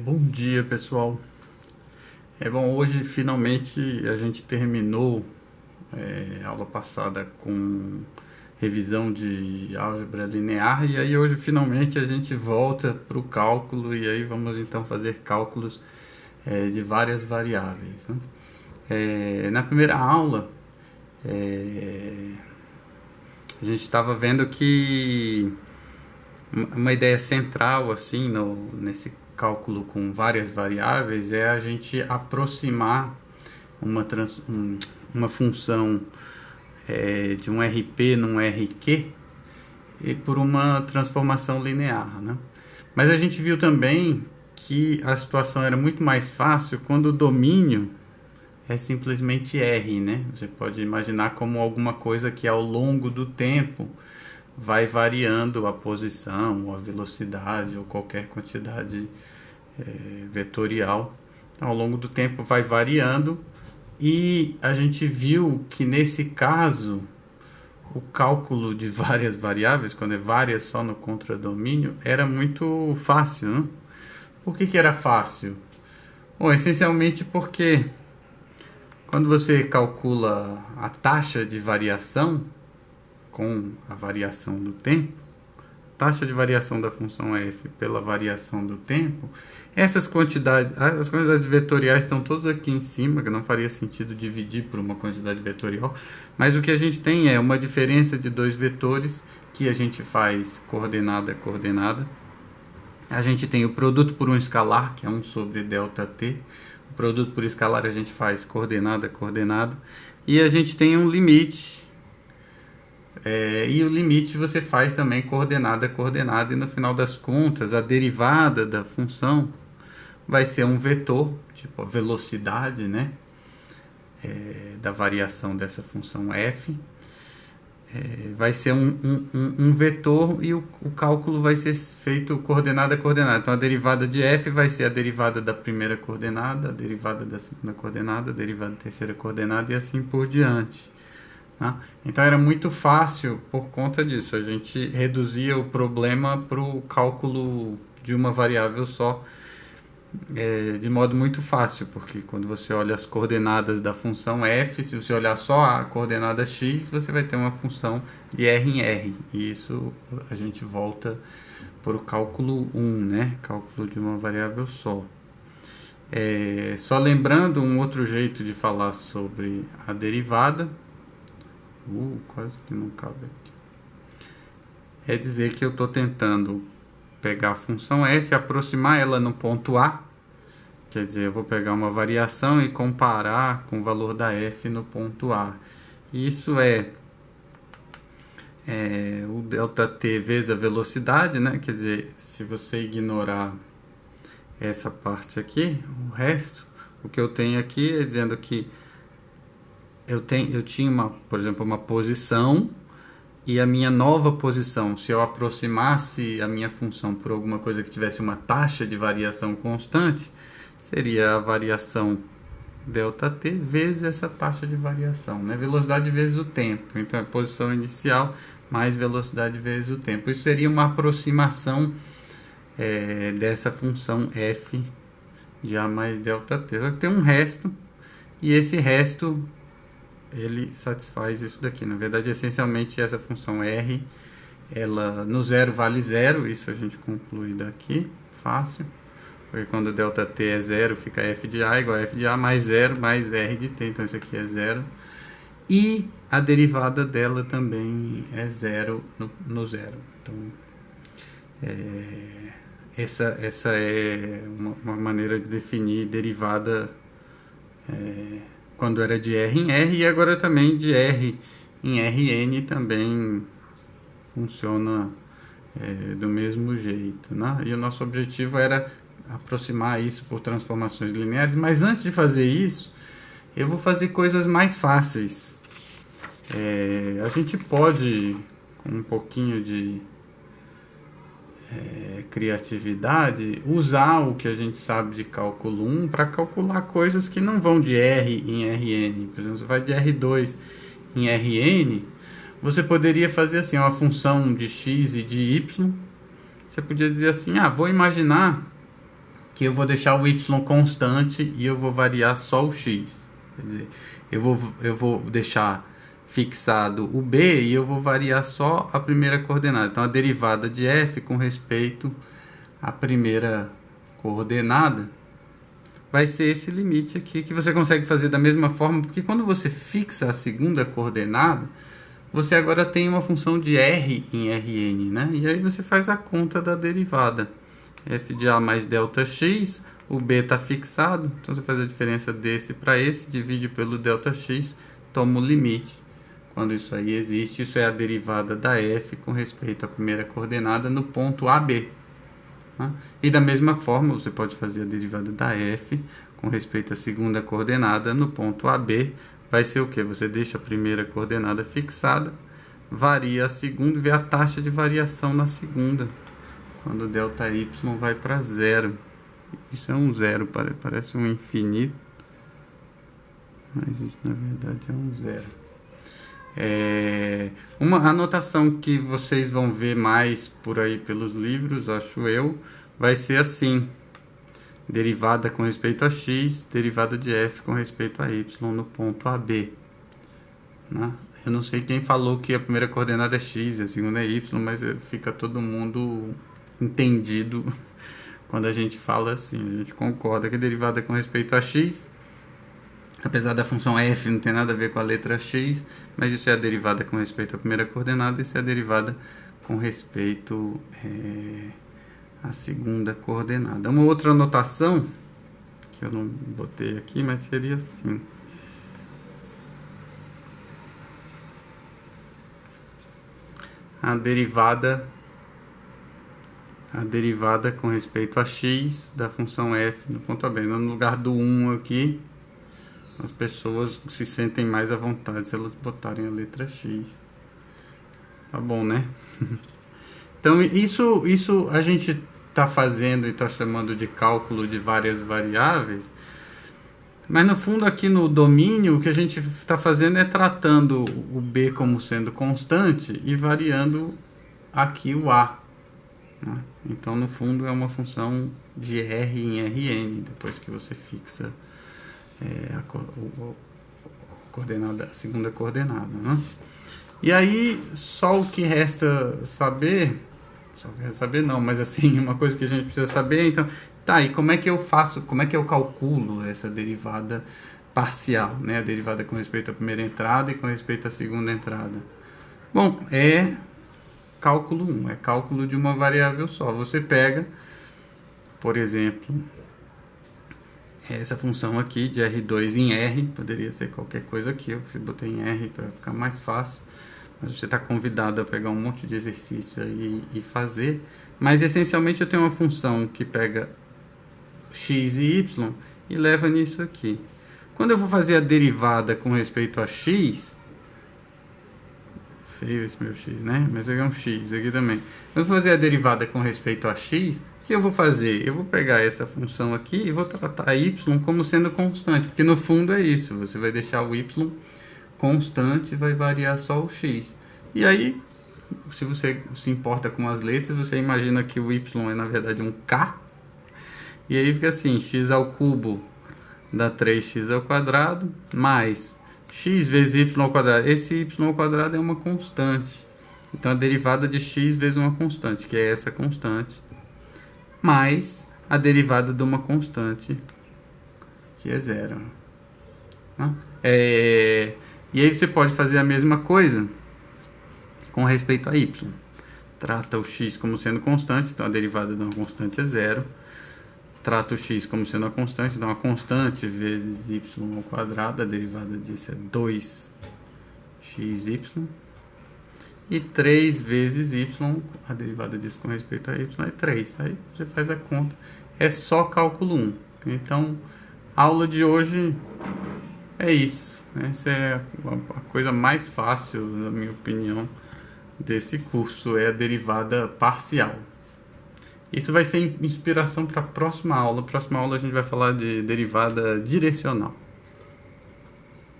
Bom dia, pessoal. Hoje finalmente a gente terminou a aula passada com revisão de álgebra linear e aí hoje finalmente a gente volta para o cálculo e aí vamos então fazer cálculos de várias variáveis, né? Na primeira aula a gente estava vendo que uma ideia central assim nesse cálculo com várias variáveis é a gente aproximar uma função de um RP num RQ e por uma transformação linear, né? Mas a gente viu também que a situação era muito mais fácil quando o domínio é simplesmente R, né? Você pode imaginar como alguma coisa que ao longo do tempo vai variando a posição, ou a velocidade, ou qualquer quantidade vetorial. Então, ao longo do tempo vai variando e a gente viu que nesse caso o cálculo de várias variáveis, quando é várias só no contradomínio, era muito fácil, né? Por que era fácil? Bom, essencialmente porque quando você calcula a taxa de variação com a variação do tempo, taxa de variação da função f pela variação do tempo, as quantidades vetoriais estão todas aqui em cima, que não faria sentido dividir por uma quantidade vetorial, mas o que a gente tem é uma diferença de dois vetores, que a gente faz coordenada a coordenada. A gente tem o produto por um escalar, que é 1 sobre ΔT. O produto por escalar a gente faz coordenada a coordenada. E a gente tem um limite. E o limite você faz também coordenada a coordenada. E no final das contas, a derivada da função vai ser um vetor, tipo a velocidade, né? Da variação dessa função f. Vai ser um vetor e o cálculo vai ser feito coordenada a coordenada. Então a derivada de f vai ser a derivada da primeira coordenada, a derivada da segunda coordenada, a derivada da terceira coordenada e assim por diante. Tá? Então era muito fácil por conta disso. A gente reduzia o problema para o cálculo de uma variável só de modo muito fácil, porque quando você olha as coordenadas da função f, se você olhar só a coordenada x, você vai ter uma função de r em r. E isso a gente volta para o cálculo 1, né? Cálculo de uma variável só. Só lembrando um outro jeito de falar sobre a derivada. Quase que não cabe aqui. É dizer que eu estou tentando pegar a função f, aproximar ela no ponto A. Quer dizer, eu vou pegar uma variação e comparar com o valor da f no ponto A. Isso é o ΔT vezes a velocidade, né? Quer dizer, se você ignorar essa parte aqui, o resto, o que eu tenho aqui é dizendo que eu tinha, por exemplo, uma posição e a minha nova posição, se eu aproximasse a minha função por alguma coisa que tivesse uma taxa de variação constante, seria a variação ΔT vezes essa taxa de variação, né? Velocidade vezes o tempo. Então, é a posição inicial mais velocidade vezes o tempo. Isso seria uma aproximação dessa função f já mais ΔT. Só que tem um resto, e esse resto ele satisfaz isso daqui. Na verdade, essencialmente, essa função r, ela no zero vale zero. Isso a gente conclui daqui, fácil. Porque quando ΔT é zero, fica f de a igual a f de a mais zero mais r de t. Então, isso aqui é zero. E a derivada dela também é zero no zero. Então, essa é uma maneira de definir derivada quando era de r em r, e agora também de r em rn também funciona do mesmo jeito, né? E o nosso objetivo era aproximar isso por transformações lineares, mas antes de fazer isso, eu vou fazer coisas mais fáceis. A gente pode, com um pouquinho de criatividade, usar o que a gente sabe de cálculo 1 para calcular coisas que não vão de R em Rn. Por exemplo, você vai de R2 em Rn, você poderia fazer assim, uma função de x e de y. Você podia dizer assim, vou imaginar que eu vou deixar o y constante e eu vou variar só o x. Quer dizer, eu vou deixar fixado o b e eu vou variar só a primeira coordenada. Então, a derivada de f com respeito à primeira coordenada vai ser esse limite aqui, que você consegue fazer da mesma forma, porque quando você fixa a segunda coordenada, você agora tem uma função de r em Rn, né? E aí você faz a conta da derivada. F de A mais ΔX, o B está fixado, então você faz a diferença desse para esse, divide pelo ΔX, toma o limite. Quando isso aí existe, isso é a derivada da F com respeito à primeira coordenada no ponto AB. Né? E da mesma forma, você pode fazer a derivada da F com respeito à segunda coordenada no ponto AB. Vai ser o que? Você deixa a primeira coordenada fixada, varia a segunda e vê a taxa de variação na segunda. Quando ΔY vai para zero. Isso é um zero, parece um infinito. Mas isso na verdade é um zero. Uma anotação que vocês vão ver mais por aí pelos livros, acho eu, vai ser assim: derivada com respeito a x, derivada de f com respeito a y no ponto AB. Né? Eu não sei quem falou que a primeira coordenada é x e a segunda é y, mas fica todo mundo entendido quando a gente fala assim. A gente concorda que a derivada com respeito a x, apesar da função f não tem nada a ver com a letra x, mas isso é a derivada com respeito à primeira coordenada, isso é a derivada com respeito à segunda coordenada. Uma outra anotação, que eu não botei aqui, mas seria assim: a derivada com respeito a x da função f no ponto AB. No lugar do 1 aqui, as pessoas se sentem mais à vontade se elas botarem a letra x. Tá bom, né? Então, isso a gente está fazendo e está chamando de cálculo de várias variáveis, mas no fundo aqui no domínio o que a gente está fazendo é tratando o b como sendo constante e variando aqui o a. Né? Então, no fundo, é uma função de r em Rn, depois que você fixa a segunda coordenada. Né? E aí, só o que resta saber, não, mas assim, uma coisa que a gente precisa saber, então, tá, e como é que eu faço, como é que eu calculo essa derivada parcial, né? A derivada com respeito à primeira entrada e com respeito à segunda entrada. Bom, é cálculo 1, é cálculo de uma variável só. Você pega, por exemplo, essa função aqui de R2 em R, poderia ser qualquer coisa aqui, eu botei em R para ficar mais fácil, mas você está convidado a pegar um monte de exercício aí e fazer, mas essencialmente eu tenho uma função que pega x e y e leva nisso aqui. Quando eu vou fazer a derivada com respeito a x, feio esse meu x, né? Mas aqui é um x aqui também. Quando eu vou fazer a derivada com respeito a x, o que eu vou fazer? Eu vou pegar essa função aqui e vou tratar y como sendo constante, porque no fundo é isso, você vai deixar o y constante e vai variar só o x. E aí, se você se importa com as letras, você imagina que o y é na verdade um k, e aí fica assim: x ao cubo dá 3x ao quadrado, mais x vezes y ao quadrado. Esse y ao quadrado é uma constante, então a derivada de x vezes uma constante, que é essa constante, mais a derivada de uma constante, que é zero. Né? E aí você pode fazer a mesma coisa com respeito a y. Trata o x como sendo constante, então a derivada de uma constante é zero. Trata o x como sendo uma constante, então a constante vezes y ao quadrado, a derivada disso é 2xy. E 3 vezes y, a derivada disso com respeito a y é 3. Aí você faz a conta. É só cálculo 1. Então, a aula de hoje é isso. Essa é a coisa mais fácil, na minha opinião, desse curso, é a derivada parcial. Isso vai ser inspiração para a próxima aula. Na próxima aula a gente vai falar de derivada direcional.